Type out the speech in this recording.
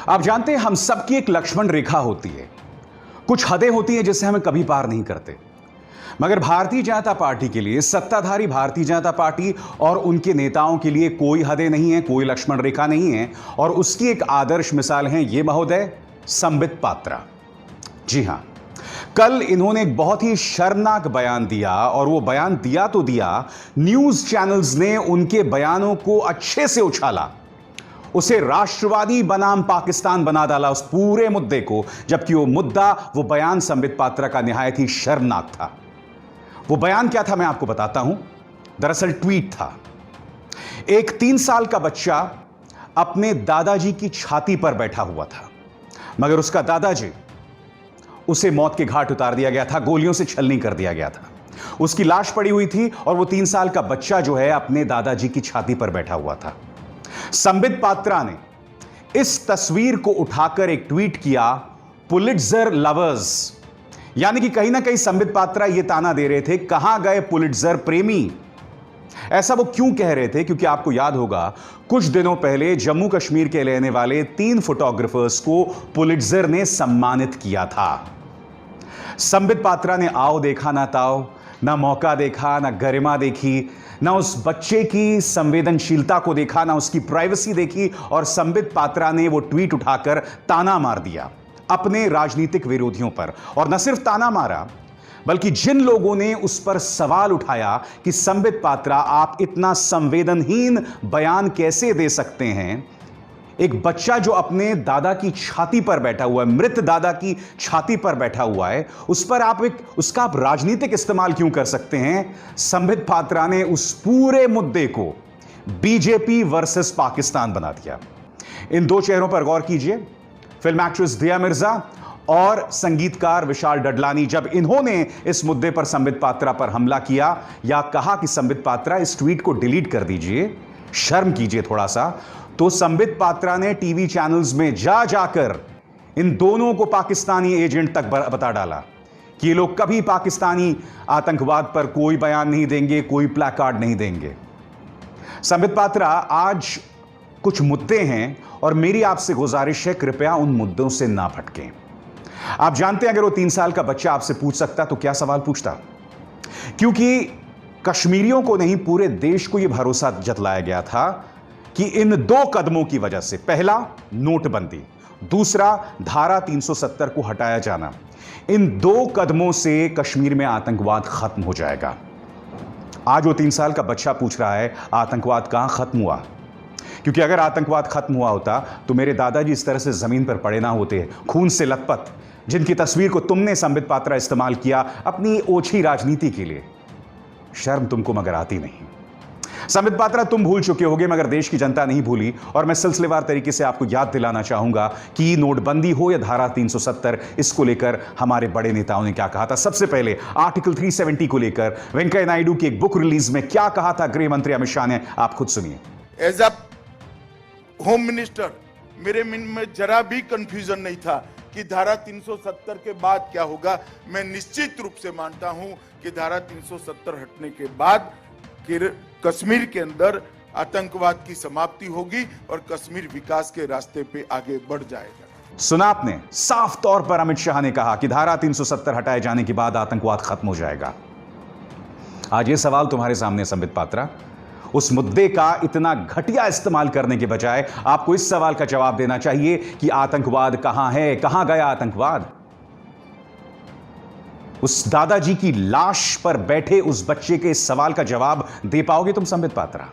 आप जानते हैं हम सबकी एक लक्ष्मण रेखा होती है। कुछ हदें होती हैं जिसे हम कभी पार नहीं करते। मगर भारतीय जनता पार्टी के लिए, सत्ताधारी भारतीय जनता पार्टी और उनके नेताओं के लिए कोई हदें नहीं है, कोई लक्ष्मण रेखा नहीं है। और उसकी एक आदर्श मिसाल है ये महोदय संबित पात्रा। जी हां, कल इन्होंने एक बहुत ही शर्मनाक बयान दिया और वो बयान दिया तो दिया, न्यूज चैनल्स ने उनके बयानों को अच्छे से उछाला, उसे राष्ट्रवादी बनाम पाकिस्तान बना डाला उस पूरे मुद्दे को। जबकि वो बयान संबित पात्रा का निहायत ही शर्मनाक था। वो बयान क्या था मैं आपको बताता हूं। दरअसल ट्वीट था, एक 3 साल का बच्चा अपने दादाजी की छाती पर बैठा हुआ था, मगर उसका दादाजी, उसे मौत के घाट उतार दिया गया था, गोलियों से छलनी कर दिया गया था। उसकी लाश पड़ी हुई थी और वो 3 साल का बच्चा जो है अपने दादाजी की छाती पर बैठा हुआ था। संबित पात्रा ने इस तस्वीर को उठाकर एक ट्वीट किया, पुलिट्जर लवर्स। यानी कि कहीं ना कहीं संबित पात्रा यह ताना दे रहे थे, कहां गए पुलिट्जर प्रेमी। ऐसा वो क्यों कह रहे थे? क्योंकि आपको याद होगा, कुछ दिनों पहले जम्मू कश्मीर के रहने वाले 3 फोटोग्राफर्स को पुलिट्जर ने सम्मानित किया था। संबित पात्रा ने आओ देखा ना ताओ, ना मौका देखा, ना गरिमा देखी, ना उस बच्चे की संवेदनशीलता को देखा, ना उसकी प्राइवेसी देखी। और संबित पात्रा ने वो ट्वीट उठाकर ताना मार दिया अपने राजनीतिक विरोधियों पर। और न सिर्फ ताना मारा, बल्कि जिन लोगों ने उस पर सवाल उठाया कि संबित पात्रा आप इतना संवेदनहीन बयान कैसे दे सकते हैं, एक बच्चा जो अपने दादा की छाती पर बैठा हुआ है, मृत दादा की छाती पर बैठा हुआ है, उस पर उसका आप राजनीतिक इस्तेमाल क्यों कर सकते हैं? संबित पात्रा ने उस पूरे मुद्दे को बीजेपी वर्सेस पाकिस्तान बना दिया। इन 2 चेहरों पर गौर कीजिए, फिल्म एक्ट्रेस दिया मिर्जा और संगीतकार विशाल डडलानी। जब इन्होंने इस मुद्दे पर संबित पात्रा पर हमला किया या कहा कि संबित पात्रा इस ट्वीट को डिलीट कर दीजिए, शर्म कीजिए थोड़ा सा, तो संबित पात्रा ने टीवी चैनल्स में जाकर इन दोनों को पाकिस्तानी एजेंट तक बता डाला कि ये लोग कभी पाकिस्तानी आतंकवाद पर कोई बयान नहीं देंगे, कोई प्लैकार्ड नहीं देंगे। संबित पात्रा, आज कुछ मुद्दे हैं और मेरी आपसे गुजारिश है, कृपया उन मुद्दों से ना भटकें। आप जानते हैं, अगर वो 3 साल का बच्चा आपसे पूछ सकता तो क्या सवाल पूछता? क्योंकि कश्मीरियों को नहीं, पूरे देश को यह भरोसा जतलाया गया था कि इन 2 कदमों की वजह से, पहला नोटबंदी, दूसरा धारा 370 को हटाया जाना, इन 2 कदमों से कश्मीर में आतंकवाद खत्म हो जाएगा। आज वो 3 साल का बच्चा पूछ रहा है आतंकवाद कहां खत्म हुआ? क्योंकि अगर आतंकवाद खत्म हुआ होता तो मेरे दादाजी इस तरह से जमीन पर पड़े ना होते, खून से लथपथ, जिनकी तस्वीर को तुमने संबित पात्रा इस्तेमाल किया अपनी ओछी राजनीति के लिए। शर्म तुमको मगर आती नहीं। संबित पात्रा, तुम भूल चुके होगे मगर देश की जनता नहीं भूली। और मैं सिलसिलेवार तरीके से आपको याद दिलाना चाहूंगा कि नोटबंदी हो या धारा 370, इसको लेकर हमारे बड़े नेताओं ने क्या कहा था। सबसे पहले आर्टिकल 370 को लेकर वेंकैया नायडू की एक बुक रिलीज में क्या कहा था गृह मंत्री अमित शाह ने, आप खुद सुनिए। एज अ होम मिनिस्टर मेरे मन में जरा भी कंफ्यूजन नहीं था कि धारा 370 के बाद क्या होगा। मैं निश्चित रूप से मानता हूं कि धारा 370 हटने के बाद कश्मीर के अंदर आतंकवाद की समाप्ति होगी और कश्मीर विकास के रास्ते पे आगे बढ़ जाएगा। सुना आपने, साफ तौर पर अमित शाह ने कहा कि धारा 370 हटाए जाने के बाद आतंकवाद खत्म हो जाएगा। आज ये सवाल तुम्हारे सामने संबित पात्रा, उस मुद्दे का इतना घटिया इस्तेमाल करने के बजाय आपको इस सवाल का जवाब देना चाहिए कि आतंकवाद कहां है, कहां गया आतंकवाद? उस दादाजी की लाश पर बैठे उस बच्चे के इस सवाल का जवाब दे पाओगे तुम संबित पात्रा?